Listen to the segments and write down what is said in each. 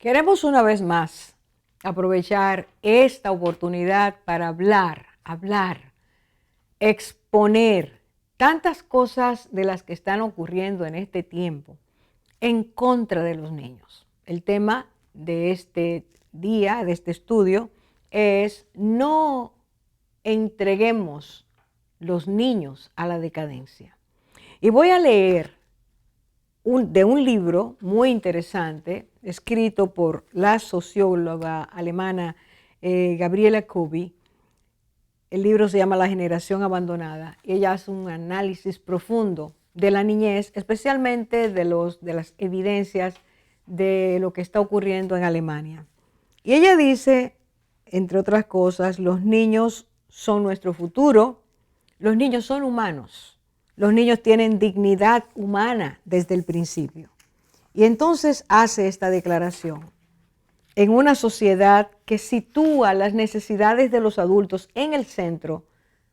Queremos una vez más aprovechar esta oportunidad para hablar, exponer tantas cosas de las que están ocurriendo en este tiempo en contra de los niños. El tema de este día, de este estudio, es no entreguemos los niños a la decadencia. Y voy a leer de un libro muy interesante, escrito por la socióloga alemana Gabriela Kubi. El libro se llama La generación abandonada y ella hace un análisis profundo de la niñez, especialmente de las evidencias de lo que está ocurriendo en Alemania. Y ella dice, entre otras cosas, los niños son nuestro futuro, los niños son humanos, los niños tienen dignidad humana desde el principio. Y entonces hace esta declaración. En una sociedad que sitúa las necesidades de los adultos en el centro,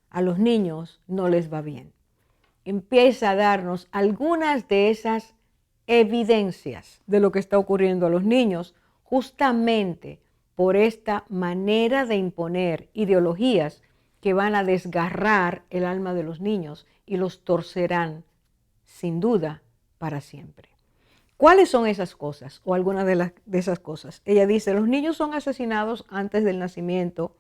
a los niños no les va bien. Empieza a darnos algunas de esas evidencias de lo que está ocurriendo a los niños, justamente por esta manera de imponer ideologías que van a desgarrar el alma de los niños y los torcerán, sin duda, para siempre. ¿Cuáles son esas cosas o algunas de esas cosas? Ella dice, los niños son asesinados antes del nacimiento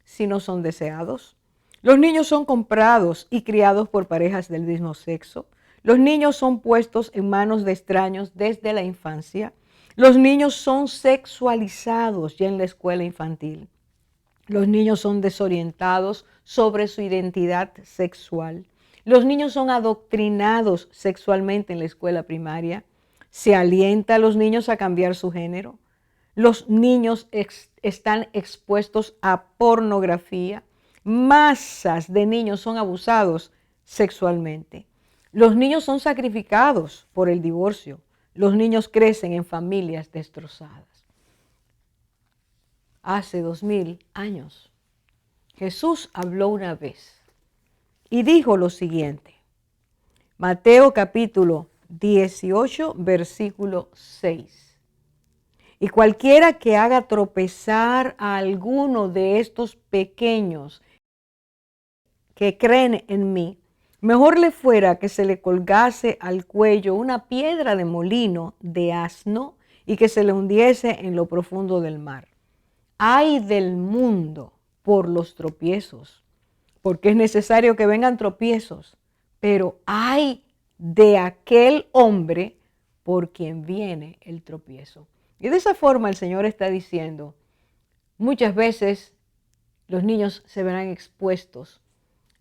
si no son deseados. Los niños son comprados y criados por parejas del mismo sexo. Los niños son puestos en manos de extraños desde la infancia. Los niños son sexualizados ya en la escuela infantil. Los niños son desorientados sobre su identidad sexual. Los niños son adoctrinados sexualmente en la escuela primaria. Se alienta a los niños a cambiar su género. Los niños están expuestos a pornografía. Masas de niños son abusados sexualmente. Los niños son sacrificados por el divorcio. Los niños crecen en familias destrozadas. Hace 2000 años, Jesús habló una vez y dijo lo siguiente. Mateo capítulo 18, versículo 6. Y cualquiera que haga tropezar a alguno de estos pequeños que creen en mí, mejor le fuera que se le colgase al cuello una piedra de molino de asno y que se le hundiese en lo profundo del mar. Ay del mundo por los tropiezos, porque es necesario que vengan tropiezos, pero ay de aquel hombre por quien viene el tropiezo. Y de esa forma el Señor está diciendo, muchas veces los niños se verán expuestos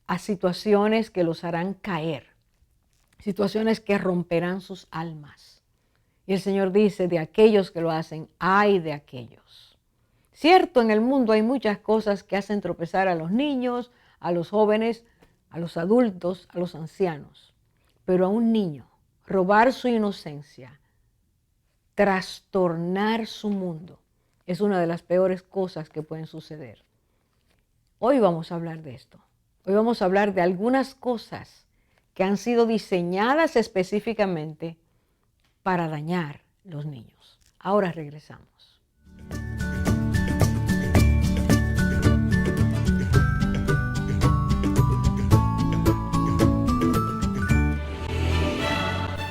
a situaciones que los harán caer, situaciones que romperán sus almas. Y el Señor dice, de aquellos que lo hacen, ay de aquellos. Cierto, en el mundo hay muchas cosas que hacen tropezar a los niños, a los jóvenes, a los adultos, a los ancianos. Pero a un niño, robar su inocencia, trastornar su mundo, es una de las peores cosas que pueden suceder. Hoy vamos a hablar de esto. Hoy vamos a hablar de algunas cosas que han sido diseñadas específicamente para dañar los niños. Ahora regresamos.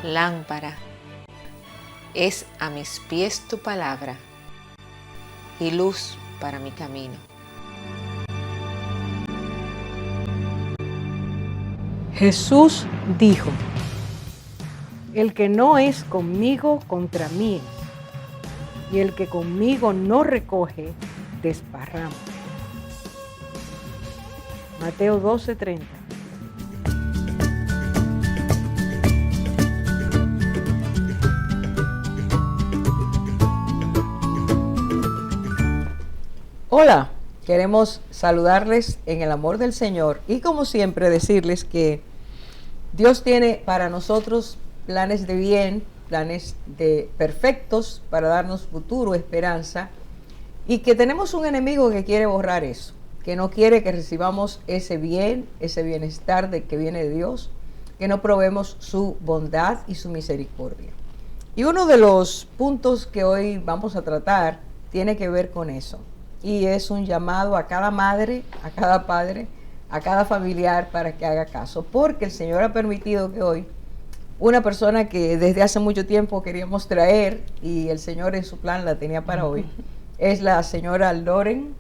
Lámpara es a mis pies tu palabra y luz para mi camino. Jesús dijo, el que no es conmigo contra mí es, y el que conmigo no recoge, desparrama. Mateo 12:30. Hola, queremos saludarles en el amor del Señor y como siempre decirles que Dios tiene para nosotros planes de bien, planes de perfectos para darnos futuro, esperanza, y que tenemos un enemigo que quiere borrar eso, que no quiere que recibamos ese bien, ese bienestar que viene de Dios, que no probemos su bondad y su misericordia. Y uno de los puntos que hoy vamos a tratar tiene que ver con eso. Y es un llamado a cada madre, a cada padre, a cada familiar para que haga caso. Porque el Señor ha permitido que hoy una persona que desde hace mucho tiempo queríamos traer, y el Señor en su plan la tenía para hoy, es la señora Loren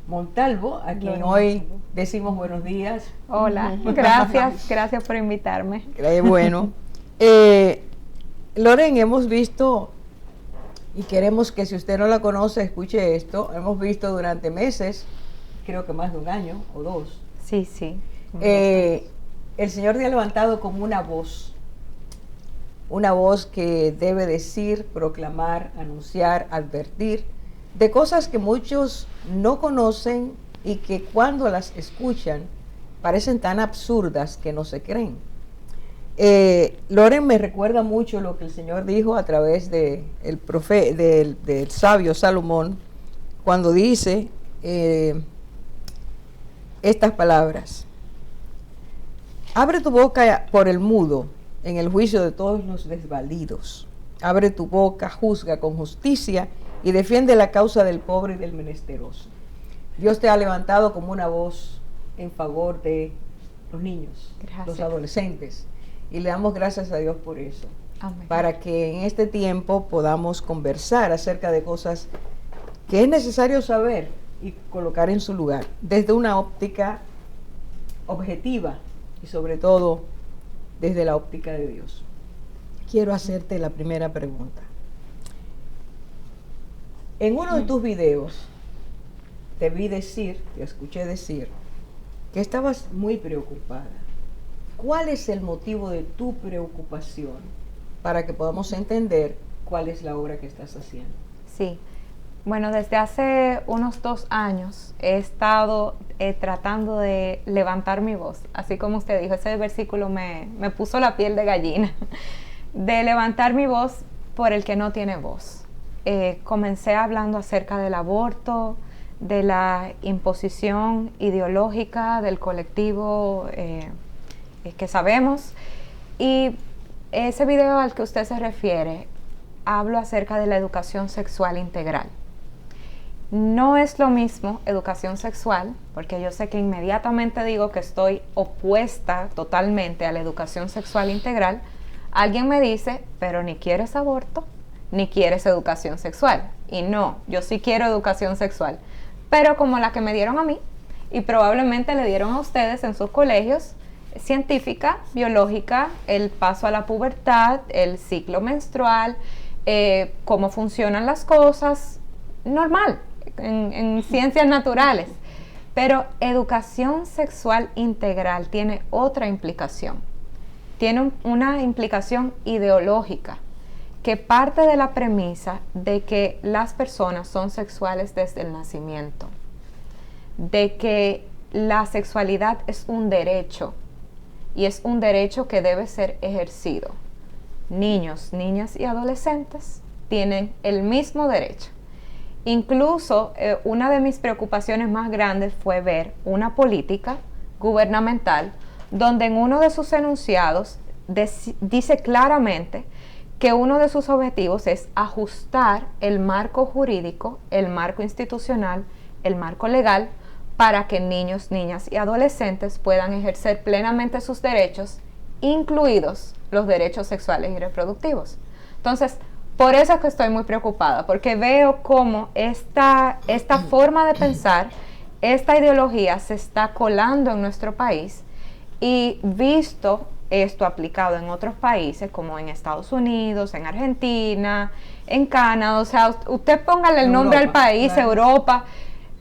Montalvo, a quien hoy decimos buenos días. Hola, gracias por invitarme. Bueno, Loren, hemos visto, y queremos que si usted no la conoce, escuche esto, hemos visto durante meses, creo que más de un año o dos. Sí, sí. El Señor te ha levantado como una voz que debe decir, proclamar, anunciar, advertir de cosas que muchos no conocen y que cuando las escuchan parecen tan absurdas que no se creen. Loren me recuerda mucho lo que el Señor dijo a través del sabio Salomón cuando dice estas palabras: abre tu boca por el mudo en el juicio de todos los desvalidos. Abre tu boca, juzga con justicia y defiende la causa del pobre y del menesteroso. Dios te ha levantado como una voz en favor de los niños, los adolescentes, y le damos gracias a Dios por eso. Amén. Para que en este tiempo podamos conversar acerca de cosas que es necesario saber y colocar en su lugar, desde una óptica objetiva y sobre todo desde la óptica de Dios. Quiero hacerte la primera pregunta. En uno de tus videos te escuché decir que estabas muy preocupada. ¿Cuál es el motivo de tu preocupación para que podamos entender cuál es la obra que estás haciendo? Sí. Bueno, desde hace unos 2 años he estado tratando de levantar mi voz, así como usted dijo, ese versículo me puso la piel de gallina, de levantar mi voz por el que no tiene voz. Comencé hablando acerca del aborto, de la imposición ideológica del colectivo que sabemos, y ese video al que usted se refiere, hablo acerca de la educación sexual integral. No es lo mismo educación sexual, porque yo sé que inmediatamente digo que estoy opuesta totalmente a la educación sexual integral. Alguien me dice, pero ni quieres aborto, ni quieres educación sexual. Y no, yo sí quiero educación sexual, pero como la que me dieron a mí, y probablemente le dieron a ustedes en sus colegios, científica, biológica, el paso a la pubertad, el ciclo menstrual, cómo funcionan las cosas, normal, en ciencias naturales. Pero educación sexual integral tiene otra implicación. Tiene una implicación ideológica que parte de la premisa de que las personas son sexuales desde el nacimiento, de que la sexualidad es un derecho y es un derecho que debe ser ejercido. Niños, niñas y adolescentes tienen el mismo derecho. Incluso una de mis preocupaciones más grandes fue ver una política gubernamental donde en uno de sus enunciados dice claramente que uno de sus objetivos es ajustar el marco jurídico, el marco institucional, el marco legal, para que niños, niñas y adolescentes puedan ejercer plenamente sus derechos, incluidos los derechos sexuales y reproductivos. Entonces, por eso es que estoy muy preocupada, porque veo cómo esta forma de pensar, esta ideología se está colando en nuestro país, y visto esto aplicado en otros países como en Estados Unidos, en Argentina, en Canadá, o sea, usted póngale el nombre al país, claro. Europa,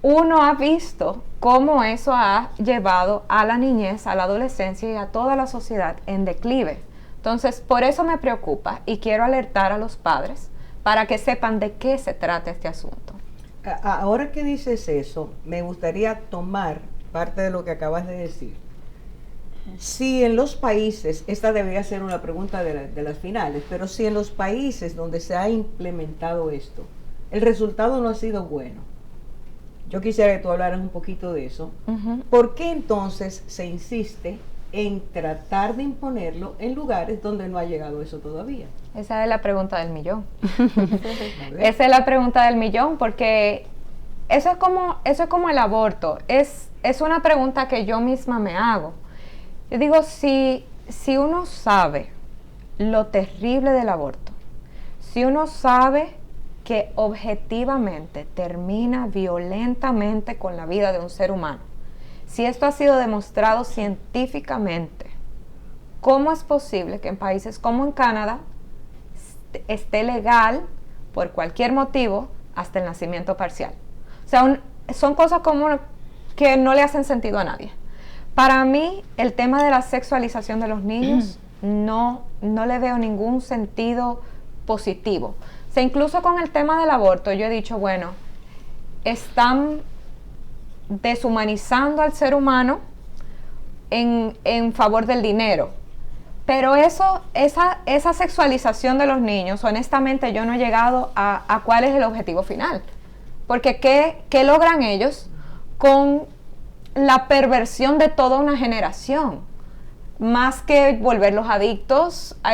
uno ha visto cómo eso ha llevado a la niñez, a la adolescencia y a toda la sociedad en declive. Entonces, por eso me preocupa y quiero alertar a los padres para que sepan de qué se trata este asunto. Ahora que dices eso, me gustaría tomar parte de lo que acabas de decir. Si en los países, esta debería ser una pregunta de las finales, pero si en los países donde se ha implementado esto, el resultado no ha sido bueno, yo quisiera que tú hablaras un poquito de eso. ¿Por qué entonces se insiste en tratar de imponerlo en lugares donde no ha llegado eso todavía? Esa es la pregunta del millón. Esa es la pregunta del millón, porque eso es como el aborto. Es una pregunta que yo misma me hago. Yo digo, si uno sabe lo terrible del aborto, si uno sabe que objetivamente termina violentamente con la vida de un ser humano, si esto ha sido demostrado científicamente, ¿cómo es posible que en países como en Canadá esté legal por cualquier motivo hasta el nacimiento parcial? O sea, son cosas como que no le hacen sentido a nadie. Para mí, el tema de la sexualización de los niños no le veo ningún sentido positivo. O sea, incluso con el tema del aborto, yo he dicho, bueno, están deshumanizando al ser humano en favor del dinero. Pero esa sexualización de los niños, honestamente yo no he llegado a cuál es el objetivo final. Porque ¿qué logran ellos con la perversión de toda una generación? Más que volverlos adictos a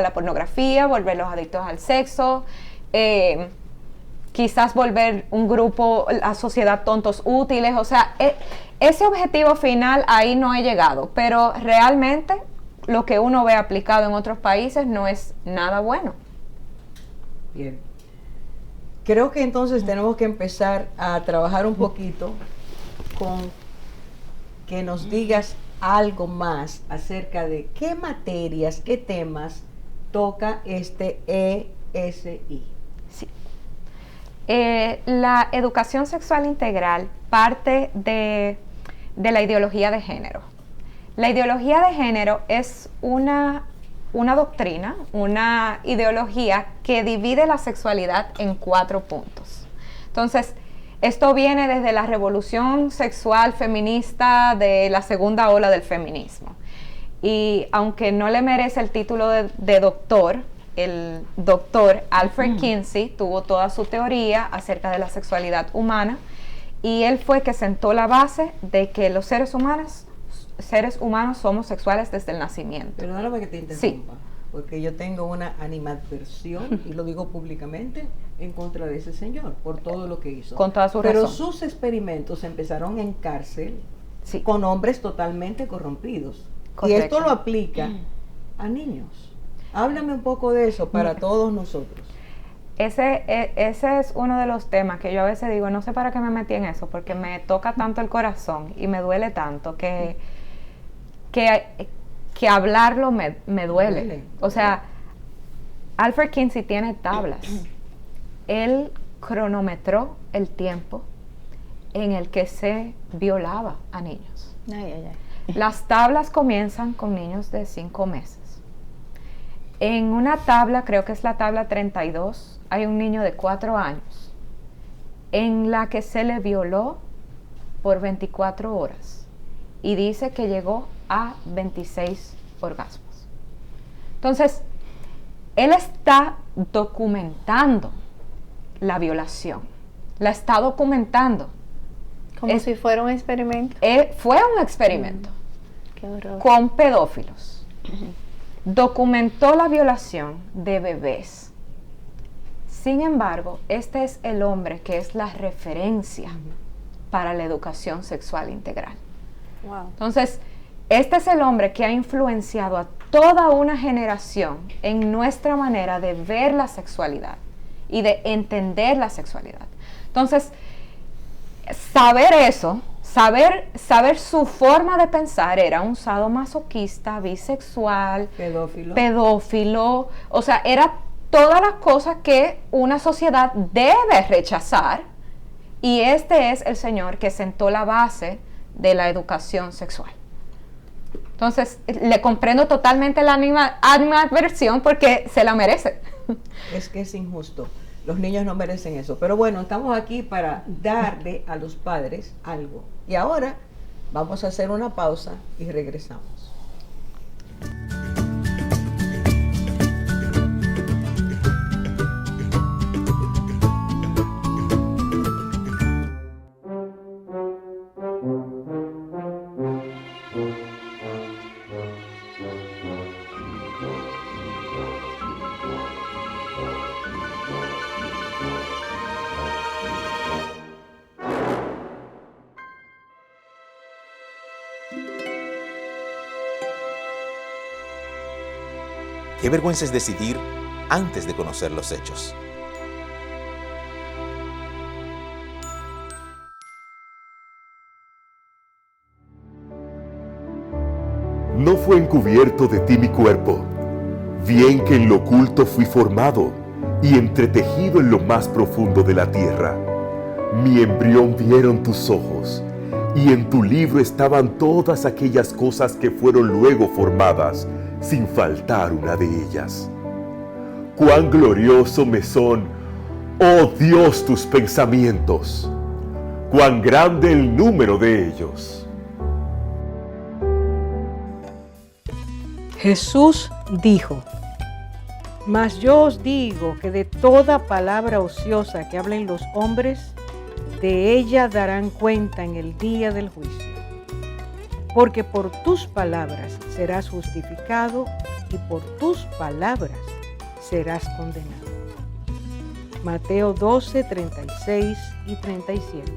la pornografía, volverlos adictos al sexo, quizás volver un grupo, la sociedad tontos útiles. O sea, ese objetivo final ahí no he llegado, pero realmente lo que uno ve aplicado en otros países no es nada bueno. Bien. Creo que entonces tenemos que empezar a trabajar un poquito con que nos digas algo más acerca de qué materias, qué temas toca este ESI. Sí. La educación sexual integral parte de la ideología de género. La ideología de género es una doctrina, una ideología que divide la sexualidad en 4 puntos. Entonces, esto viene desde la revolución sexual feminista de la segunda ola del feminismo. Y aunque no le merece el título de doctor, el doctor Alfred Kinsey tuvo toda su teoría acerca de la sexualidad humana, y él fue que sentó la base de que los seres humanos somos sexuales desde el nacimiento. Perdóname que te interrumpa, porque yo tengo una animadversión, y lo digo públicamente, en contra de ese señor, por todo lo que hizo. Con toda su razón. Pero sus experimentos empezaron en cárcel, con hombres totalmente corrompidos. Correcto. Y esto lo aplica a niños. Háblame un poco de eso para todos nosotros. Ese es uno de los temas que yo a veces digo, no sé para qué me metí en eso, porque me toca tanto el corazón y me duele tanto que hablarlo me duele. O sea, Alfred Kinsey tiene tablas. Él cronometró el tiempo en el que se violaba a niños. Las tablas comienzan con niños de 5 meses. En una tabla, creo que es la tabla 32, hay un niño de 4 años en la que se le violó por 24 horas y dice que llegó a 26 orgasmos. Entonces, él está documentando la violación, la está documentando. Como si fuera un experimento. Fue un experimento. Qué horror. Con pedófilos. Documentó la violación de bebés. Sin embargo, este es el hombre que es la referencia para la educación sexual integral. Wow. Entonces, este es el hombre que ha influenciado a toda una generación en nuestra manera de ver la sexualidad y de entender la sexualidad. Entonces, saber eso, saber su forma de pensar, era un sadomasoquista, bisexual, pedófilo, o sea, era todas las cosas que una sociedad debe rechazar, y este es el señor que sentó la base de la educación sexual. Entonces, le comprendo totalmente la animadversión porque se la merece. Es que es injusto. Los niños no merecen eso. Pero bueno, estamos aquí para darle a los padres algo. Y ahora vamos a hacer una pausa y regresamos. Qué vergüenza es decidir antes de conocer los hechos. No fue encubierto de ti mi cuerpo, bien que en lo oculto fui formado y entretejido en lo más profundo de la tierra. Mi embrión vieron tus ojos, y en tu libro estaban todas aquellas cosas que fueron luego formadas, sin faltar una de ellas. Cuán glorioso me son, oh Dios, tus pensamientos, cuán grande el número de ellos. Jesús dijo: Mas yo os digo que de toda palabra ociosa que hablen los hombres, de ella darán cuenta en el día del juicio. Porque por tus palabras serás justificado y por tus palabras serás condenado. Mateo 12, 36 y 37.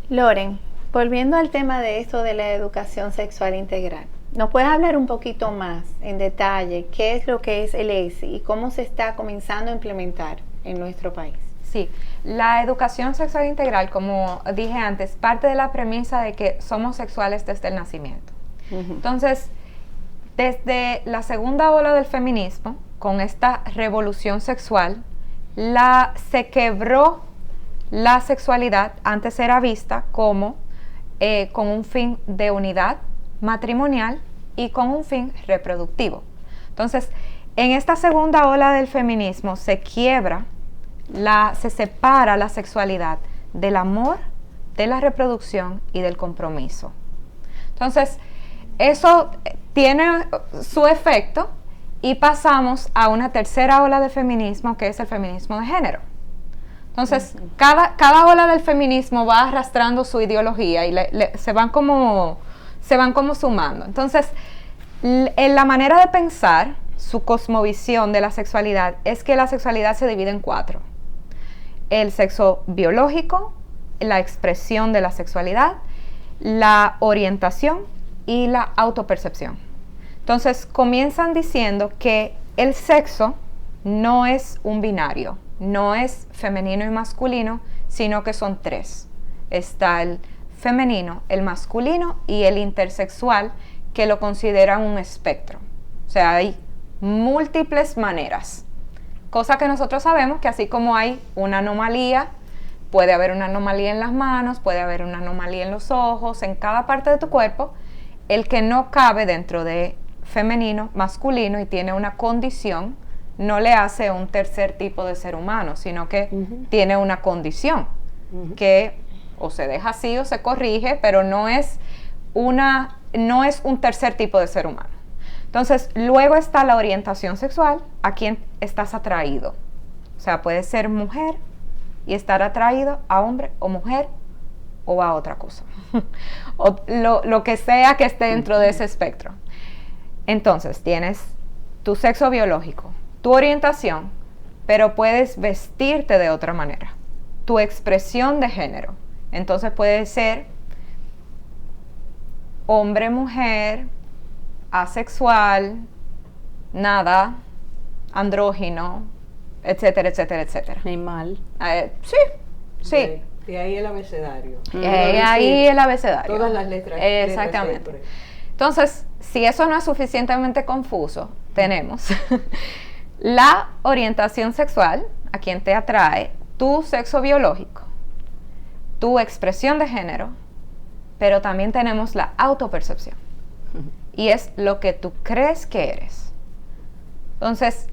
Loren, volviendo al tema de esto de la educación sexual integral, ¿nos puedes hablar un poquito más en detalle qué es lo que es el ESI y cómo se está comenzando a implementar en nuestro país? Sí, la educación sexual integral, como dije antes, parte de la premisa de que somos sexuales desde el nacimiento. Entonces, desde la segunda ola del feminismo, con esta revolución sexual, se quebró la sexualidad. Antes era vista como con un fin de unidad matrimonial y con un fin reproductivo. Entonces, en esta segunda ola del feminismo se separa la sexualidad del amor, de la reproducción y del compromiso. Entonces, eso tiene su efecto y pasamos a una tercera ola de feminismo, que es el feminismo de género. Entonces, cada ola del feminismo va arrastrando su ideología y se van como sumando. Entonces, en la manera de pensar, su cosmovisión de la sexualidad es que la sexualidad se divide en 4. El sexo biológico, la expresión de la sexualidad, la orientación y la autopercepción. Entonces, comienzan diciendo que el sexo no es un binario, no es femenino y masculino, sino que son 3. Está el femenino, el masculino y el intersexual, que lo consideran un espectro. O sea, hay múltiples maneras. Cosa que nosotros sabemos que así como hay una anomalía, puede haber una anomalía en las manos, puede haber una anomalía en los ojos, en cada parte de tu cuerpo, el que no cabe dentro de femenino, masculino y tiene una condición, no le hace un tercer tipo de ser humano, sino que tiene una condición que o se deja así o se corrige, pero no es un tercer tipo de ser humano. Entonces, luego está la orientación sexual, a quien estás atraído. O sea, puede ser mujer y estar atraído a hombre o mujer o a otra cosa. O lo que sea que esté dentro de ese espectro. Entonces, tienes tu sexo biológico, tu orientación, pero puedes vestirte de otra manera. Tu expresión de género. Entonces puede ser hombre, mujer, asexual, nada, andrógino, etcétera, etcétera, etcétera. Animal. Sí. De ahí el abecedario. Ahí el abecedario. Todas las letras. Exactamente. Entonces, si eso no es suficientemente confuso, tenemos la orientación sexual, a quien te atrae, tu sexo biológico, tu expresión de género, pero también tenemos la autopercepción. Y es lo que tú crees que eres. Entonces,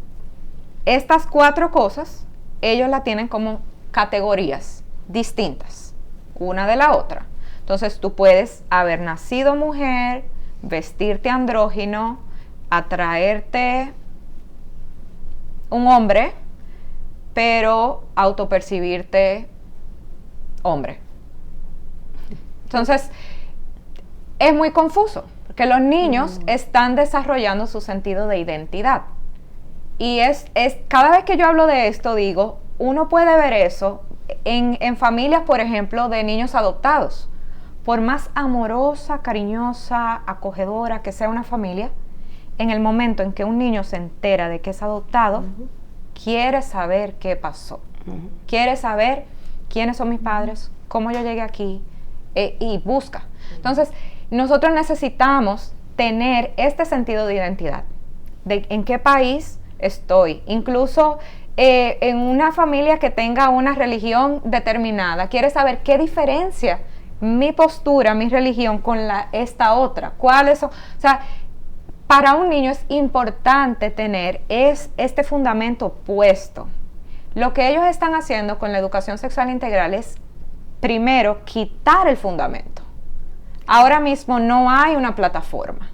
estas 4 cosas, ellos la tienen como categorías distintas, una de la otra. Entonces, tú puedes haber nacido mujer, vestirte andrógino, atraerte un hombre, pero autopercibirte hombre. Entonces, es muy confuso, porque los niños están desarrollando su sentido de identidad. Y cada vez que yo hablo de esto, digo, uno puede ver eso en familias, por ejemplo, de niños adoptados. Por más amorosa, cariñosa, acogedora que sea una familia, en el momento en que un niño se entera de que es adoptado, quiere saber qué pasó. Quiere saber quiénes son mis padres, cómo yo llegué aquí, y busca. Entonces, nosotros necesitamos tener este sentido de identidad, de en qué país estoy. Incluso en una familia que tenga una religión determinada, quiere saber qué diferencia mi postura, mi religión con esta otra. ¿Cuáles son? O sea, para un niño es importante tener este fundamento puesto. Lo que ellos están haciendo con la educación sexual integral es, primero, quitar el fundamento. Ahora mismo no hay una plataforma.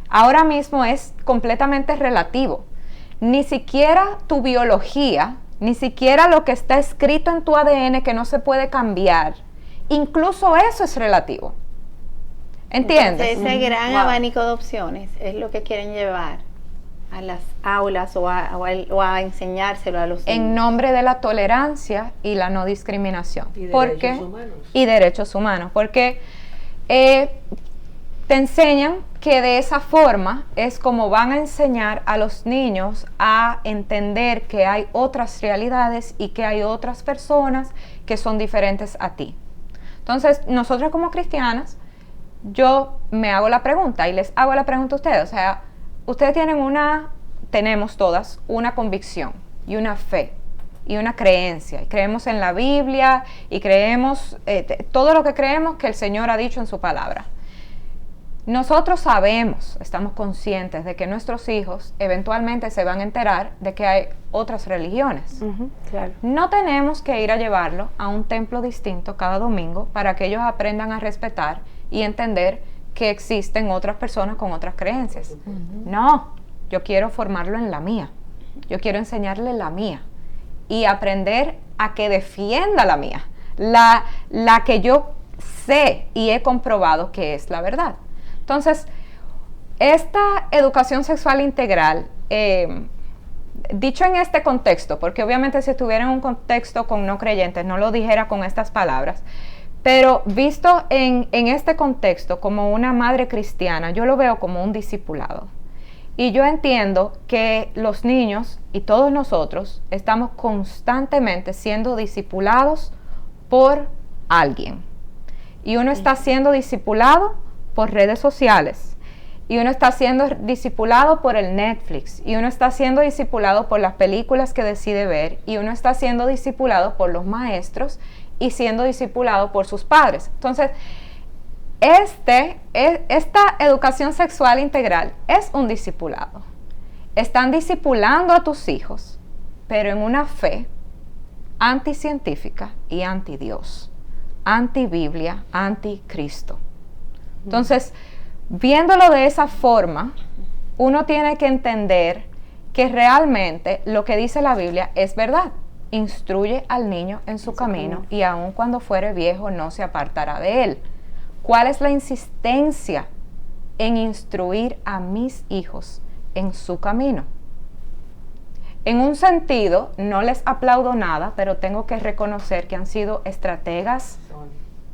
Ahora mismo es completamente relativo. Ni siquiera tu biología, ni siquiera lo que está escrito en tu ADN que no se puede cambiar, incluso eso es relativo. ¿Entiendes? Entonces, ese gran abanico de opciones es lo que quieren llevar a las aulas o a enseñárselo a los niños. En nombre de la tolerancia y la no discriminación. Y derechos humanos. Y derechos humanos. Porque te enseñan que de esa forma es como van a enseñar a los niños a entender que hay otras realidades y que hay otras personas que son diferentes a ti. Entonces, nosotros como cristianas, yo me hago la pregunta y les hago la pregunta a ustedes. O sea, ustedes tenemos todas una convicción y una fe y una creencia. Y creemos en la Biblia y creemos todo lo que creemos que el Señor ha dicho en su palabra. Nosotros sabemos, estamos conscientes de que nuestros hijos eventualmente se van a enterar de que hay otras religiones. Claro. No tenemos que ir a llevarlo a un templo distinto cada domingo para que ellos aprendan a respetar y entender que existen otras personas con otras creencias. No, yo quiero formarlo en la mía. Yo quiero enseñarle la mía y aprender a que defienda la mía, la que yo sé y he comprobado que es la verdad. Entonces, esta educación sexual integral, dicho en este contexto, porque obviamente si estuviera en un contexto con no creyentes, no lo dijera con estas palabras, pero visto en este contexto como una madre cristiana, yo lo veo como un discipulado. Y yo entiendo que los niños y todos nosotros estamos constantemente siendo discipulados por alguien. Y uno está siendo discipulado por redes sociales, y uno está siendo discipulado por el Netflix, y uno está siendo discipulado por las películas que decide ver, y uno está siendo discipulado por los maestros y siendo discipulado por sus padres. Entonces, esta educación sexual integral es un discipulado. Están discipulando a tus hijos, pero en una fe anticientífica y anti-Dios, anti-Biblia, anti-Cristo. Entonces, viéndolo de esa forma, uno tiene que entender que realmente lo que dice la Biblia es verdad. Instruye al niño en su camino y aun cuando fuere viejo no se apartará de él. ¿Cuál es la insistencia en instruir a mis hijos en su camino? En un sentido, no les aplaudo nada, pero tengo que reconocer que han sido estrategas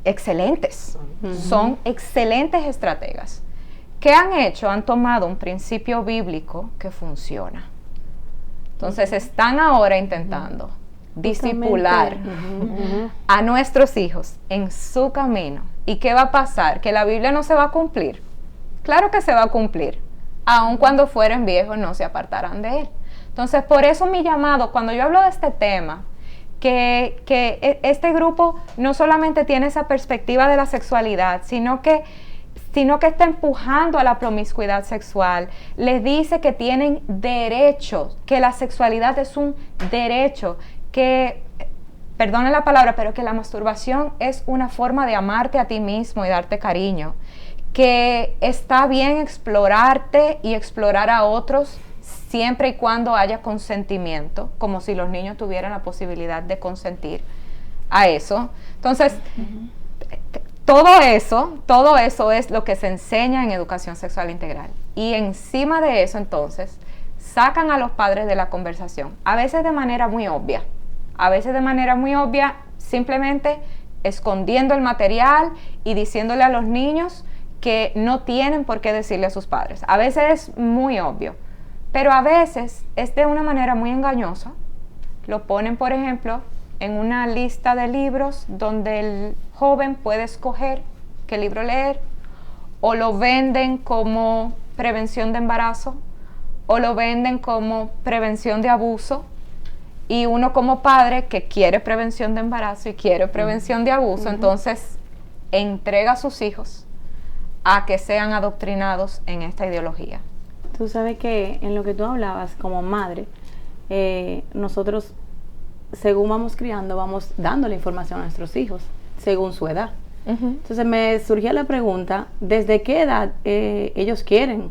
excelentes. Son excelentes estrategas. ¿Qué han hecho? Han tomado un principio bíblico que funciona. Entonces están ahora intentando discipular a nuestros hijos en su camino. ¿Y qué va a pasar? ¿Que la Biblia no se va a cumplir? Claro que se va a cumplir. Aun cuando fueren viejos no se apartarán de él. Entonces, por eso mi llamado, cuando yo hablo de este tema, que este grupo no solamente tiene esa perspectiva de la sexualidad, sino que está empujando a la promiscuidad sexual, les dice que tienen derechos, que la sexualidad es un derecho, que, perdone la palabra, pero que la masturbación es una forma de amarte a ti mismo y darte cariño, que está bien explorarte y explorar a otros siempre y cuando haya consentimiento, como si los niños tuvieran la posibilidad de consentir a eso. Entonces, todo eso es lo que se enseña en educación sexual integral. Y encima de eso, entonces, sacan a los padres de la conversación, a veces de manera muy obvia simplemente escondiendo el material y diciéndole a los niños que no tienen por qué decirle a sus padres. A veces es muy obvio, pero a veces es de una manera muy engañosa. Lo ponen, por ejemplo, en una lista de libros donde el joven puede escoger qué libro leer, o lo venden como prevención de embarazo, o lo venden como prevención de abuso, y uno como padre que quiere prevención de embarazo y quiere prevención de abuso, entonces entrega a sus hijos a que sean adoctrinados en esta ideología. Tú sabes que en lo que tú hablabas como madre, nosotros, según vamos criando, vamos dando la información a nuestros hijos, según su edad. Entonces me surgía la pregunta, ¿desde qué edad ellos quieren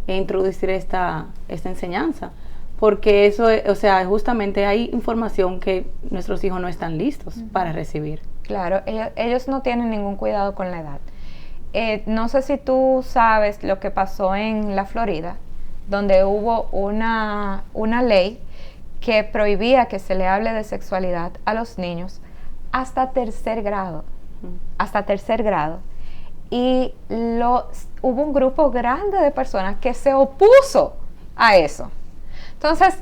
introducir esta enseñanza? Porque eso, o sea, justamente hay información que nuestros hijos no están listos para recibir. Claro, ellos no tienen ningún cuidado con la edad. No sé si tú sabes lo que pasó en la Florida, donde hubo una ley que prohibía que se le hable de sexualidad a los niños hasta tercer grado. Hasta tercer grado. Y hubo un grupo grande de personas que se opuso a eso. Entonces,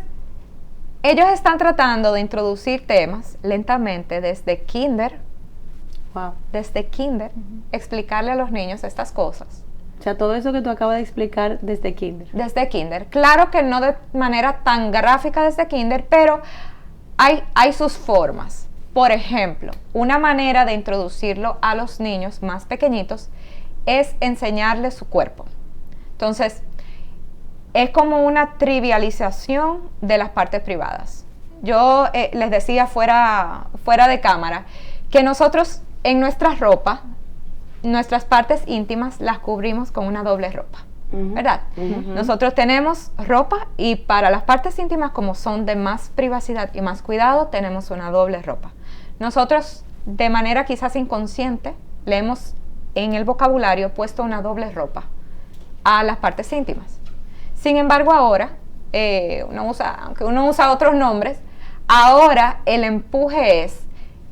ellos están tratando de introducir temas lentamente desde kinder, explicarle a los niños estas cosas. O sea, todo eso que tú acabas de explicar desde kinder. Desde kinder. Claro que no de manera tan gráfica desde kinder, pero hay sus formas. Por ejemplo, una manera de introducirlo a los niños más pequeñitos es enseñarles su cuerpo. Entonces, es como una trivialización de las partes privadas. Yo les decía fuera de cámara que nosotros en nuestra ropa, nuestras partes íntimas las cubrimos con una doble ropa, ¿verdad? Nosotros tenemos ropa y para las partes íntimas, como son de más privacidad y más cuidado, tenemos una doble ropa. Nosotros, de manera quizás inconsciente, le hemos en el vocabulario puesto una doble ropa a las partes íntimas. Sin embargo, ahora, aunque uno usa otros nombres, ahora el empuje es,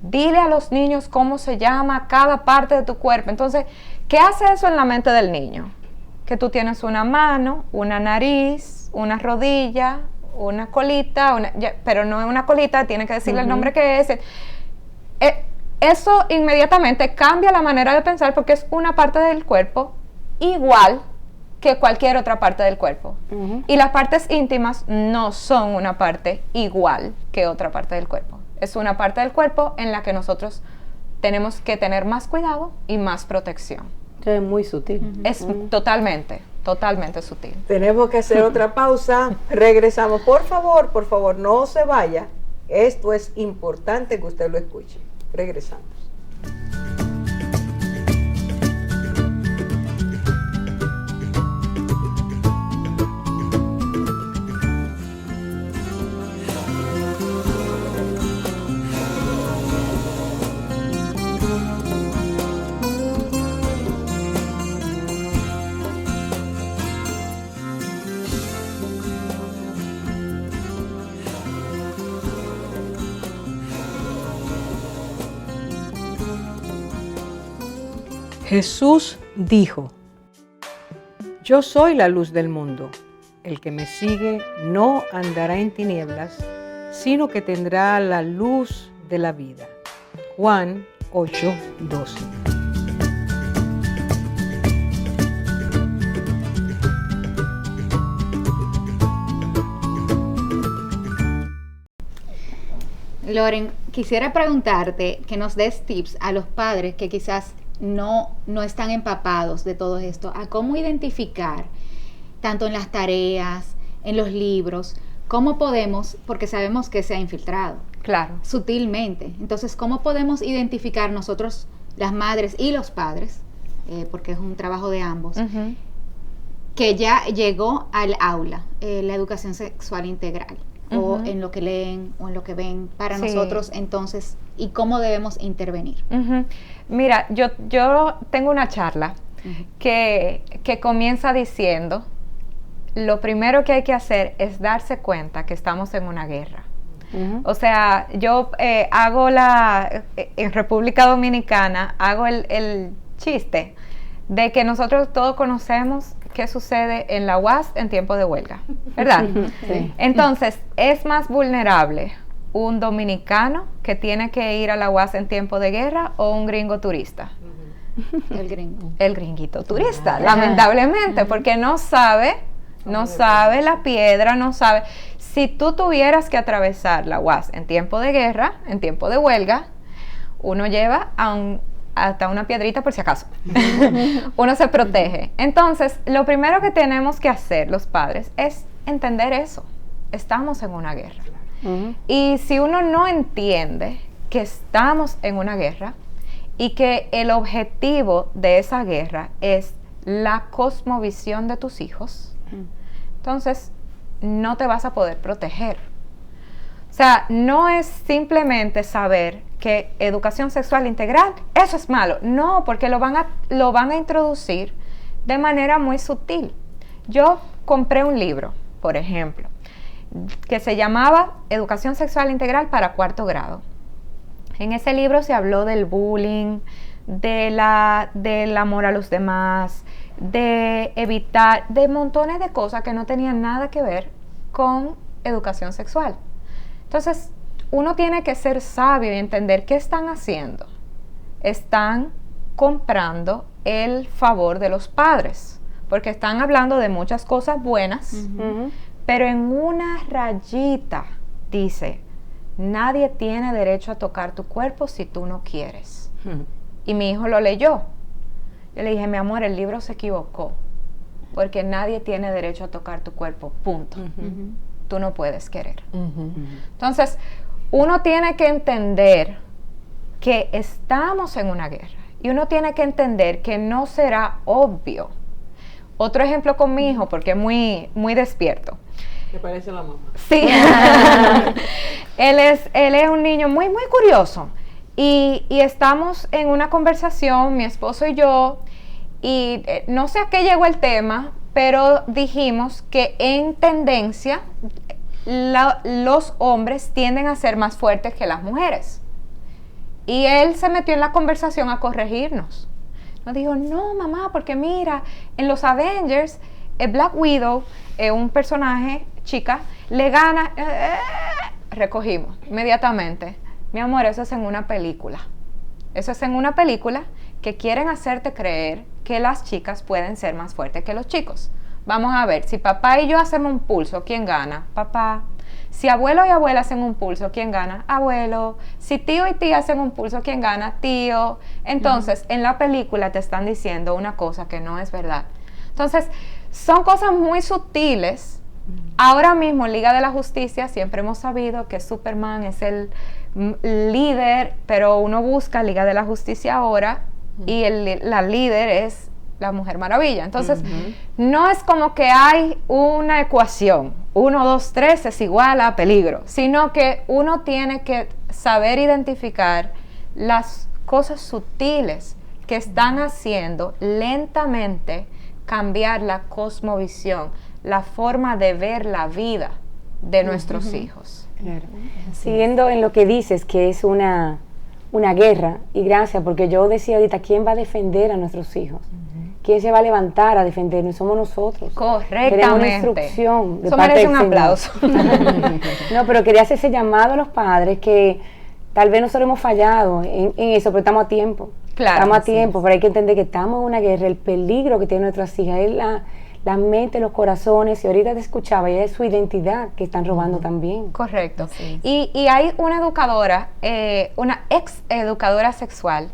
dile a los niños cómo se llama cada parte de tu cuerpo. Entonces, ¿qué hace eso en la mente del niño? Que tú tienes una mano, una nariz, una rodilla, una colita, pero no es una colita, tiene que decirle el nombre que es. Eso inmediatamente cambia la manera de pensar porque es una parte del cuerpo igual que cualquier otra parte del cuerpo. Y las partes íntimas no son una parte igual que otra parte del cuerpo. Es una parte del cuerpo en la que nosotros tenemos que tener más cuidado y más protección. Es muy sutil. Es totalmente sutil. Tenemos que hacer otra pausa. Regresamos. Por favor, no se vaya. Esto es importante que usted lo escuche. Regresamos. Jesús dijo: Yo soy la luz del mundo. El que me sigue no andará en tinieblas, sino que tendrá la luz de la vida. Juan 8:12. Loren, quisiera preguntarte que nos des tips a los padres que quizás no están empapados de todo esto, a cómo identificar, tanto en las tareas, en los libros, cómo podemos, porque sabemos que se ha infiltrado. Claro. Sutilmente. Entonces, ¿cómo podemos identificar nosotros, las madres y los padres, porque es un trabajo de ambos, que ya llegó al aula la educación sexual integral? O en lo que leen o en lo que ven para nosotros entonces, y cómo debemos intervenir. Mira, yo tengo una charla que comienza diciendo: lo primero que hay que hacer es darse cuenta que estamos en una guerra. O sea, yo hago en República Dominicana, hago el chiste de que nosotros todos conocemos qué sucede en la UAS en tiempo de huelga, ¿verdad? Sí. Entonces, es más vulnerable un dominicano que tiene que ir a la UAS en tiempo de guerra o un gringo turista. El gringo. El gringuito turista, lamentablemente, porque no sabe la piedra, no sabe. Si tú tuvieras que atravesar la UAS en tiempo de guerra, en tiempo de huelga, uno lleva hasta una piedrita por si acaso. Uno se protege. Entonces, lo primero que tenemos que hacer los padres es entender eso. Estamos en una guerra. Y si uno no entiende que estamos en una guerra y que el objetivo de esa guerra es la cosmovisión de tus hijos, entonces no te vas a poder proteger. O sea, no es simplemente saber que educación sexual integral, eso es malo. No, porque lo van a introducir de manera muy sutil. Yo compré un libro, por ejemplo, que se llamaba Educación Sexual Integral para 4º grado. En ese libro se habló del bullying, del amor a los demás, de evitar, de montones de cosas que no tenían nada que ver con educación sexual. Entonces, uno tiene que ser sabio y entender qué están haciendo. Están comprando el favor de los padres, porque están hablando de muchas cosas buenas, pero en una rayita dice, nadie tiene derecho a tocar tu cuerpo si tú no quieres. Y mi hijo lo leyó. Yo le dije, mi amor, el libro se equivocó, porque nadie tiene derecho a tocar tu cuerpo, punto. Tú no puedes querer. Entonces, uno tiene que entender que estamos en una guerra y uno tiene que entender que no será obvio. Otro ejemplo con mi hijo, porque es muy, muy despierto. ¿Te parece la mamá? Sí. Él es un niño muy, muy curioso. Y estamos en una conversación, mi esposo y yo, y no sé a qué llegó el tema, pero dijimos que en tendencia los hombres tienden a ser más fuertes que las mujeres. Y él se metió en la conversación a corregirnos. Nos dijo, no mamá, porque mira, en los Avengers, Black Widow, un personaje chica, le gana, recogimos inmediatamente. Mi amor, eso es en una película. Eso es en una película que quieren hacerte creer que las chicas pueden ser más fuertes que los chicos. Vamos a ver, si papá y yo hacemos un pulso, ¿quién gana? Papá. Si abuelo y abuela hacen un pulso, ¿quién gana? Abuelo. Si tío y tía hacen un pulso, ¿quién gana? Tío. Entonces, en la película te están diciendo una cosa que no es verdad. Entonces, son cosas muy sutiles. Ahora mismo en Liga de la Justicia siempre hemos sabido que Superman es el líder, pero uno busca Liga de la Justicia ahora y la líder es la Mujer Maravilla. Entonces, no es como que hay una ecuación, 1, 2, 3 es igual a peligro, sino que uno tiene que saber identificar las cosas sutiles que están haciendo lentamente cambiar la cosmovisión, la forma de ver la vida de nuestros hijos. Claro. Siguiendo en lo que dices, que es una guerra, y gracias, porque yo decía ahorita, ¿quién va a defender a nuestros hijos? ¿Quién se va a levantar a defendernos? Somos nosotros. Correctamente. Queremos una instrucción. Eso merece un aplauso. No, pero quería hacer ese llamado a los padres que tal vez nosotros hemos fallado en eso, pero estamos a tiempo. Claro. Estamos a tiempo, pero hay que entender que estamos en una guerra. El peligro que tienen nuestras hijas es la mente, los corazones, y ahorita te escuchaba, y es su identidad que están robando también. Correcto. Y hay una educadora, una ex educadora sexual,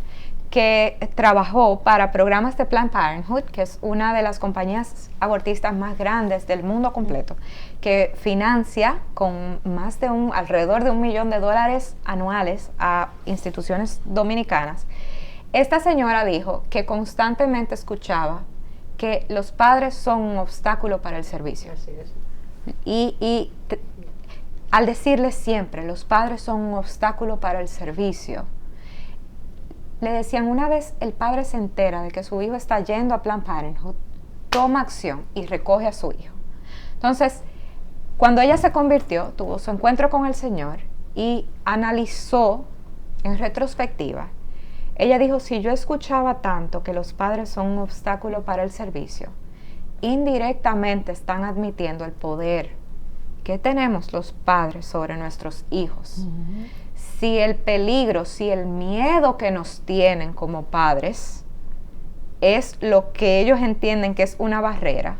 que trabajó para programas de Planned Parenthood, que es una de las compañías abortistas más grandes del mundo completo, que financia con más de alrededor de $1 millón anuales a instituciones dominicanas. Esta señora dijo que constantemente escuchaba que los padres son un obstáculo para el servicio. Así es. Y al decirles siempre, los padres son un obstáculo para el servicio, le decían, una vez el padre se entera de que su hijo está yendo a Planned Parenthood, toma acción y recoge a su hijo. Entonces, Cuando ella se convirtió, tuvo su encuentro con el Señor y analizó en retrospectiva. Ella dijo, si yo escuchaba tanto que los padres son un obstáculo para el servicio, indirectamente están admitiendo el poder que tenemos los padres sobre nuestros hijos. Si el peligro, si el miedo que nos tienen como padres es lo que ellos entienden que es una barrera,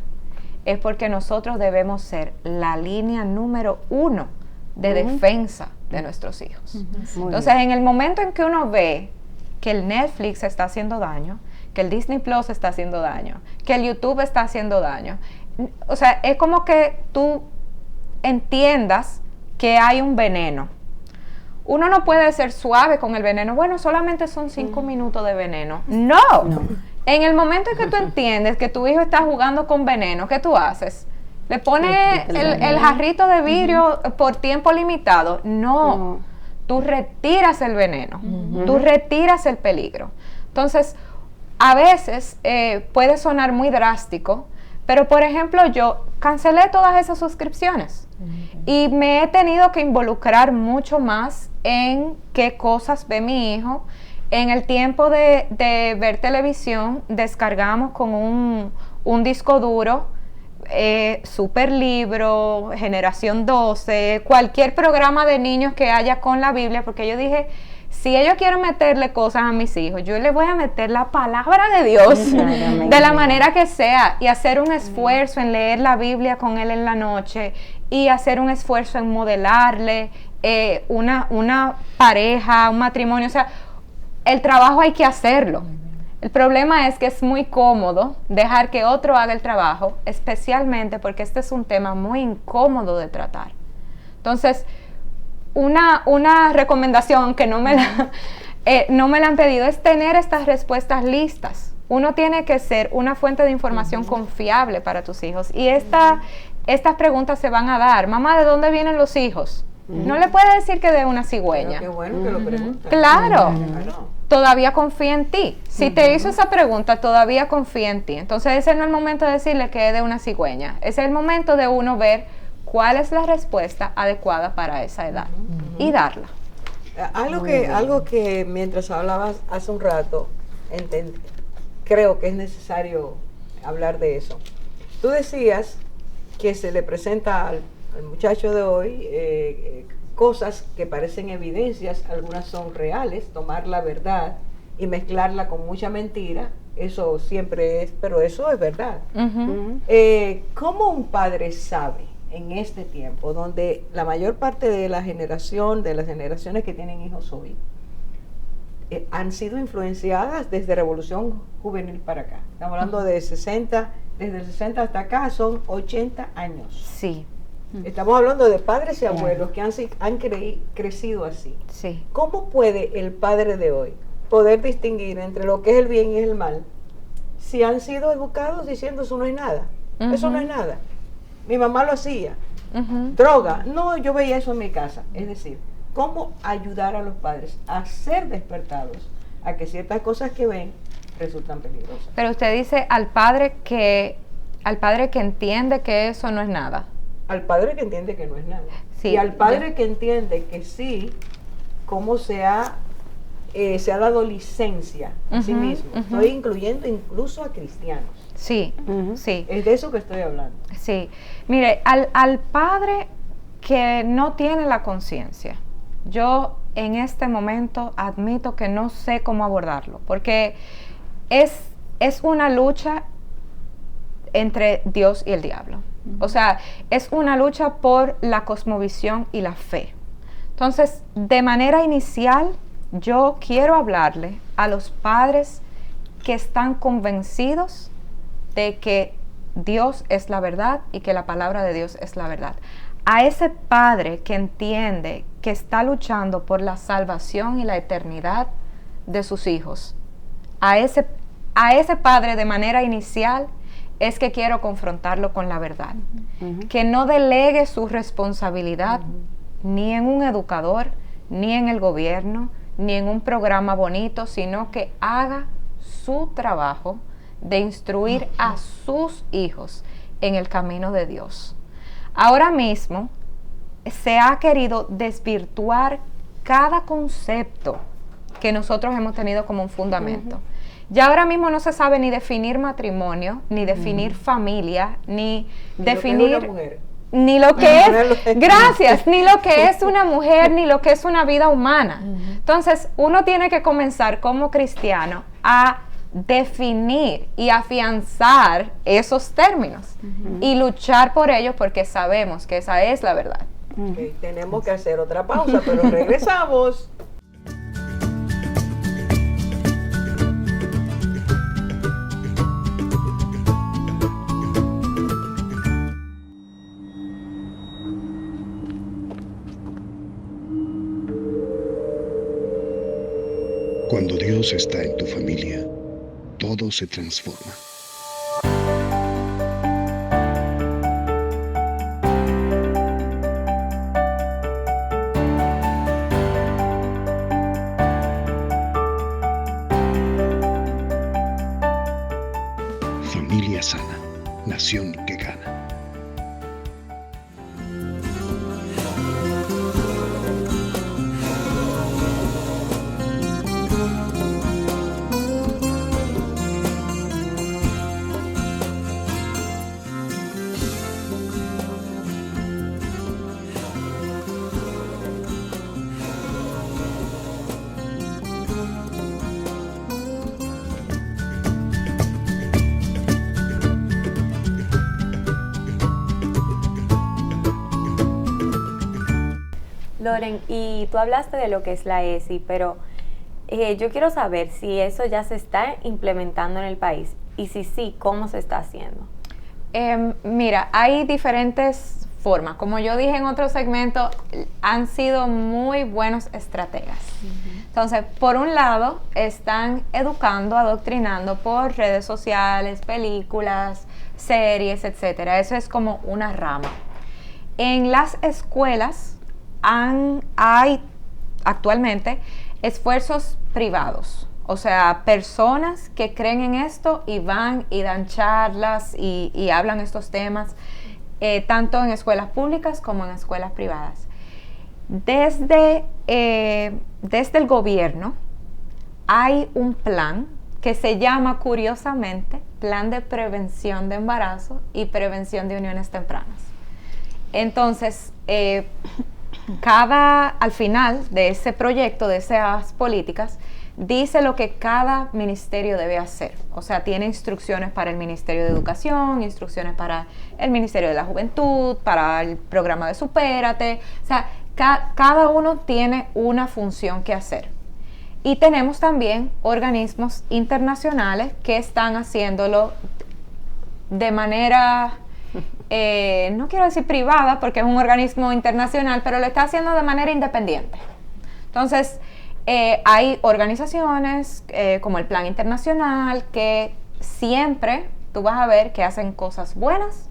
es porque nosotros debemos ser la línea número 1 de defensa de nuestros hijos. Entonces, en el momento en que uno ve que el Netflix está haciendo daño, que el Disney Plus está haciendo daño, que el YouTube está haciendo daño, o sea, es como que tú entiendas que hay un veneno. Uno no puede ser suave con el veneno. Bueno, solamente son 5 minutos de veneno. No. En el momento en que tú entiendes que tu hijo está jugando con veneno, ¿qué tú haces? ¿Le pones el jarrito de vidrio por tiempo limitado? No. Tú retiras el veneno. Tú retiras el peligro. Entonces, a veces puede sonar muy drástico, pero por ejemplo, yo cancelé todas esas suscripciones y me he tenido que involucrar mucho más en qué cosas ve mi hijo. En el tiempo de ver televisión, descargamos con un disco duro, Super Libro, Generación 12, cualquier programa de niños que haya con la Biblia, porque yo dije, si ellos quieren meterle cosas a mis hijos, yo les voy a meter la palabra de Dios de la manera que sea, y hacer un esfuerzo en leer la Biblia con él en la noche, y hacer un esfuerzo en modelarle una pareja, un matrimonio. O sea, el trabajo hay que hacerlo. El problema es que es muy cómodo dejar que otro haga el trabajo, especialmente porque este es un tema muy incómodo de tratar. Entonces, una recomendación que no me la han pedido es tener estas respuestas listas. Uno tiene que ser una fuente de información confiable para tus hijos. Y estas preguntas se van a dar. Mamá, ¿de dónde vienen los hijos? No le puede decir que de una cigüeña. Pero qué bueno que lo pregunta. Claro. Todavía confía en ti. Si te hizo esa pregunta, todavía confía en ti. Entonces ese no es el momento de decirle que es de una cigüeña. Ese es el momento de uno ver cuál es la respuesta adecuada para esa edad y darla. Algo que mientras hablabas hace un rato, creo que es necesario hablar de eso. Tú decías que se le presenta al muchacho de hoy cosas que parecen evidencias, algunas son reales, tomar la verdad y mezclarla con mucha mentira, eso siempre es, pero eso es verdad. ¿Cómo un padre sabe en este tiempo, donde la mayor parte de las generaciones que tienen hijos hoy, han sido influenciadas desde Revolución Juvenil para acá? Estamos hablando de desde el 60 hasta acá, son 80 años. Sí. Estamos hablando de padres y abuelos que han crecido así. Sí. ¿Cómo puede el padre de hoy poder distinguir entre lo que es el bien y el mal si han sido educados diciendo eso no es nada? Eso no es nada. Mi mamá lo hacía. Droga. No, yo veía eso en mi casa. Es decir, ¿cómo ayudar a los padres a ser despertados a que ciertas cosas que ven resultan peligrosas? Pero usted dice al padre que entiende que eso no es nada. Al padre que entiende que no es nada. Sí, y al padre que entiende que sí, cómo se ha dado licencia a sí mismo. Estoy incluyendo incluso a cristianos. Sí, sí. Es de eso que estoy hablando. Sí. Mire, al padre que no tiene la conciencia, yo en este momento admito que no sé cómo abordarlo, porque es una lucha entre Dios y el diablo. O sea, es una lucha por la cosmovisión y la fe. Entonces, de manera inicial, yo quiero hablarle a los padres que están convencidos de que Dios es la verdad y que la palabra de Dios es la verdad. A ese padre que entiende que está luchando por la salvación y la eternidad de sus hijos, a ese padre de manera inicial es que quiero confrontarlo con la verdad. Que no delegue su responsabilidad ni en un educador, ni en el gobierno, ni en un programa bonito, sino que haga su trabajo de instruir a sus hijos en el camino de Dios. ahora mismo se ha querido desvirtuar cada concepto que nosotros hemos tenido como un fundamento. Ya ahora mismo no se sabe ni definir matrimonio, ni definir familia, ni definir ni lo que es, gracias, ni lo que es una mujer, ni lo que es una vida humana. Entonces, uno tiene que comenzar como cristiano a definir y afianzar esos términos y luchar por ellos porque sabemos que esa es la verdad. Okay, tenemos que hacer otra pausa, pero regresamos. Cuando Dios está en tu familia, todo se transforma. Familia sana, nación que gana. Loren, y tú hablaste de lo que es la ESI, pero yo quiero saber si eso ya se está implementando en el país y si sí, ¿cómo se está haciendo? Mira, hay diferentes formas. Como yo dije en otro segmento, han sido muy buenos estrategas. Entonces, por un lado, están educando, adoctrinando por redes sociales, películas, series, etcétera. Eso es como una rama. En las escuelas hay actualmente esfuerzos privados, o sea, personas que creen en esto y van y dan charlas y hablan estos temas, tanto en escuelas públicas como en escuelas privadas. Desde el gobierno hay un plan que se llama, curiosamente, Plan de Prevención de Embarazo y Prevención de Uniones Tempranas. Entonces, al final de ese proyecto, de esas políticas, dice lo que cada ministerio debe hacer. O sea, tiene instrucciones para el Ministerio de Educación, instrucciones para el Ministerio de la Juventud, para el programa de Supérate. O sea, cada uno tiene una función que hacer. Y tenemos también organismos internacionales que están haciéndolo de manera... no quiero decir privada porque es un organismo internacional, pero lo está haciendo de manera independiente. Entonces, hay organizaciones como el Plan Internacional que siempre tú vas a ver que hacen cosas buenas,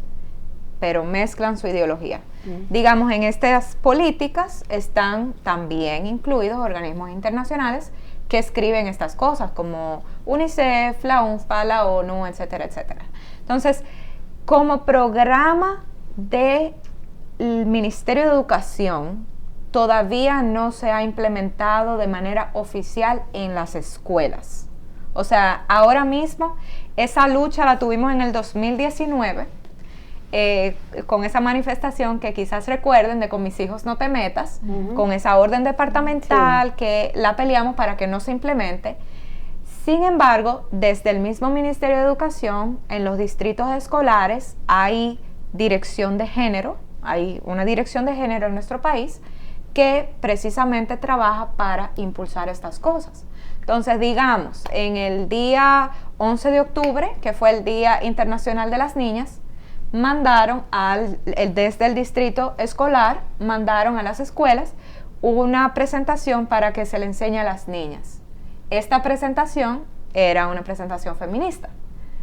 pero mezclan su ideología. Digamos, en estas políticas están también incluidos organismos internacionales que escriben estas cosas, como UNICEF, la UNFPA, la ONU, etcétera, etcétera. Entonces, como programa del Ministerio de Educación, todavía no se ha implementado de manera oficial en las escuelas. O sea, ahora mismo esa lucha la tuvimos en el 2019, con esa manifestación que quizás recuerden de Con mis hijos no te metas, con esa orden departamental que la peleamos para que no se implemente. Sin embargo, desde el mismo Ministerio de Educación, en los distritos escolares hay dirección de género, hay una dirección de género en nuestro país que precisamente trabaja para impulsar estas cosas. Entonces, digamos, en el día 11 de octubre, que fue el Día Internacional de las Niñas, mandaron desde el distrito escolar, mandaron a las escuelas una presentación para que se le enseñe a las niñas. Esta presentación era una presentación feminista,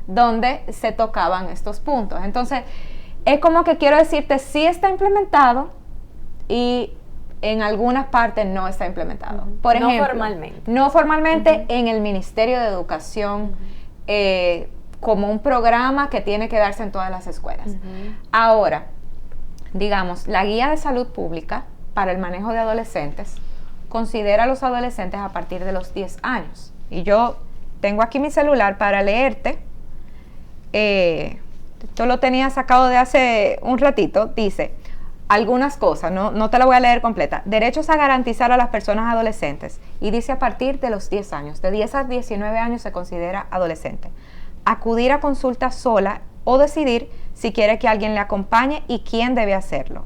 donde se tocaban estos puntos. Entonces, es como que quiero decirte, sí está implementado y en algunas partes no está implementado. Por ejemplo, no formalmente en el Ministerio de Educación, como un programa que tiene que darse en todas las escuelas. Ahora, digamos, la Guía de Salud Pública para el Manejo de Adolescentes considera a los adolescentes a partir de los 10 años. Y yo tengo aquí mi celular para leerte. Esto lo tenía sacado de hace un ratito. Dice algunas cosas, no te la voy a leer completa. Derechos a garantizar a las personas adolescentes. Y dice a partir de los 10 años. De 10 a 19 años se considera adolescente. Acudir a consulta sola o decidir si quiere que alguien le acompañe y quién debe hacerlo.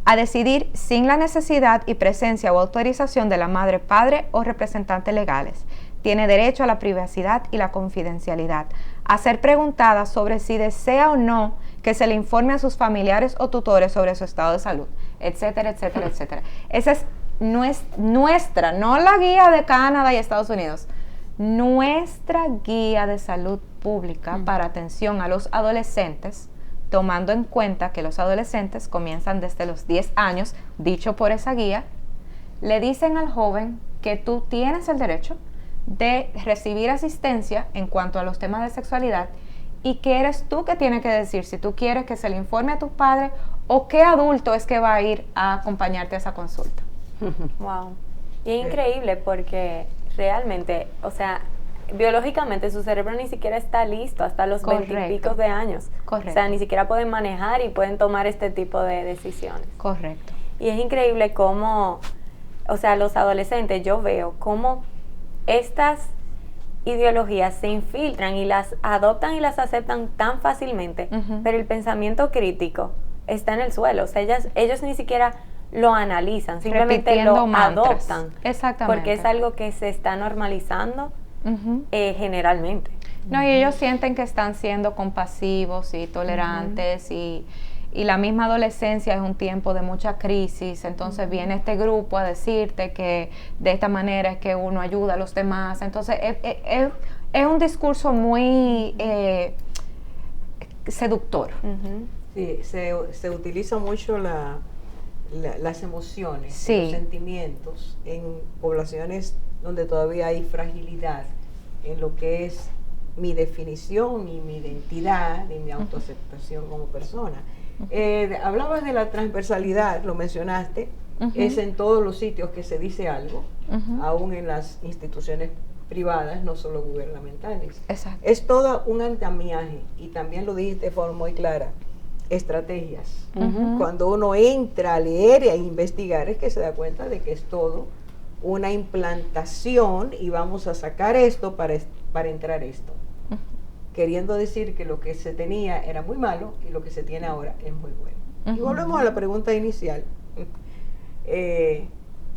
A decidir sin la necesidad y presencia o autorización de la madre, padre o representantes legales. Tiene derecho a la privacidad y la confidencialidad. A ser preguntada sobre si desea o no que se le informe a sus familiares o tutores sobre su estado de salud, etcétera, etcétera, etcétera. Esa es nuestra, no la guía de Canadá y Estados Unidos, nuestra guía de salud pública para atención a los adolescentes, tomando en cuenta que los adolescentes comienzan desde los 10 años, dicho por esa guía. Le dicen al joven que tú tienes el derecho de recibir asistencia en cuanto a los temas de sexualidad y que eres tú que tienes que decir si tú quieres que se le informe a tus padres o qué adulto es que va a ir a acompañarte a esa consulta. Wow. Y es increíble porque realmente, o sea, biológicamente su cerebro ni siquiera está listo hasta los 20 y pico de años. Correcto. O sea, ni siquiera pueden manejar y pueden tomar este tipo de decisiones. Correcto. Y es increíble cómo, o sea, los adolescentes, yo veo cómo estas ideologías se infiltran y las adoptan y las aceptan tan fácilmente, pero el pensamiento crítico está en el suelo. O sea, ellos ni siquiera lo analizan, simplemente repitiendo lo adoptan. Exactamente. Porque es algo que se está normalizando generalmente. No, y ellos sienten que están siendo compasivos y tolerantes y la misma adolescencia es un tiempo de mucha crisis, entonces viene este grupo a decirte que de esta manera es que uno ayuda a los demás, entonces es un discurso muy seductor. Sí, se utiliza mucho las emociones, sí, los sentimientos en poblaciones donde todavía hay fragilidad en lo que es mi definición, ni mi identidad, ni mi autoaceptación como persona. Hablabas de la transversalidad, lo mencionaste, es en todos los sitios que se dice algo, aún en las instituciones privadas, no solo gubernamentales. Exacto. Es todo un andamiaje, y también lo dijiste de forma muy clara, estrategias. Cuando uno entra a leer y a investigar es que se da cuenta de que es todo una implantación y vamos a sacar esto para entrar esto. Queriendo decir que lo que se tenía era muy malo y lo que se tiene ahora es muy bueno. Y volvemos a la pregunta inicial.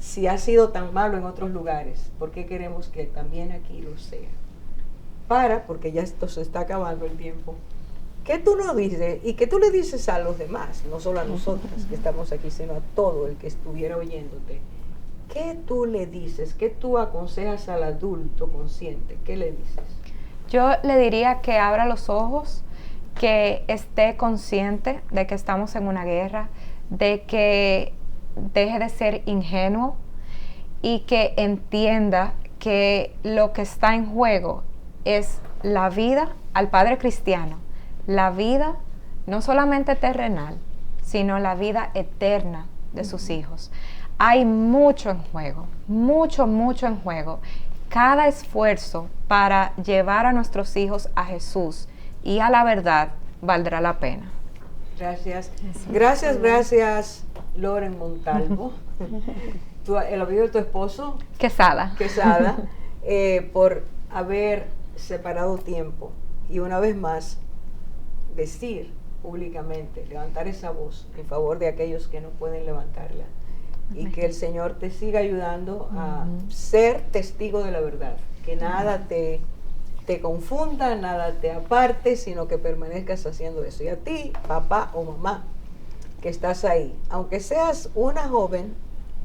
Si ha sido tan malo en otros lugares, ¿por qué queremos que también aquí lo sea? Porque ya esto se está acabando el tiempo. ¿Qué tú nos dices? Y que tú le dices a los demás, no solo a nosotras que estamos aquí, sino a todo el que estuviera oyéndote. ¿Qué tú le dices? ¿Qué tú aconsejas al adulto consciente? ¿Qué le dices? Yo le diría que abra los ojos, que esté consciente de que estamos en una guerra, de que deje de ser ingenuo y que entienda que lo que está en juego es la vida al padre cristiano, la vida no solamente terrenal, sino la vida eterna de sus hijos. Hay mucho en juego, mucho en juego. Cada esfuerzo para llevar a nuestros hijos a Jesús y a la verdad valdrá la pena. Gracias. Gracias, Loren Montalvo. El apellido de tu esposo. Quesada, por haber separado tiempo y una vez más decir públicamente, levantar esa voz en favor de aquellos que no pueden levantarla. Y que el Señor te siga ayudando a ser testigo de la verdad, que nada te confunda, nada te aparte, sino que permanezcas haciendo eso. Y a ti, papá o mamá, que estás ahí, aunque seas una joven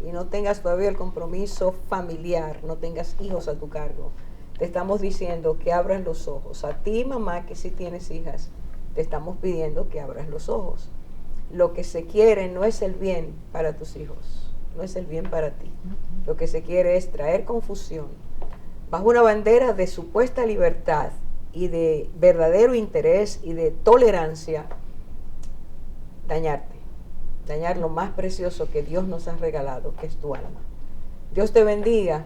y no tengas todavía el compromiso familiar, no tengas hijos a tu cargo, te estamos diciendo que abras los ojos. A ti, mamá, que sí tienes hijas, te estamos pidiendo que abras los ojos. Lo que se quiere no es el bien para tus hijos, no es el bien para ti. Lo que se quiere es traer confusión bajo una bandera de supuesta libertad y de verdadero interés y de tolerancia, dañarte. dañar lo más precioso que Dios nos ha regalado, que es tu alma. Dios te bendiga.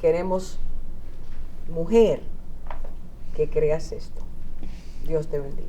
Queremos, mujer, que creas esto. Dios te bendiga.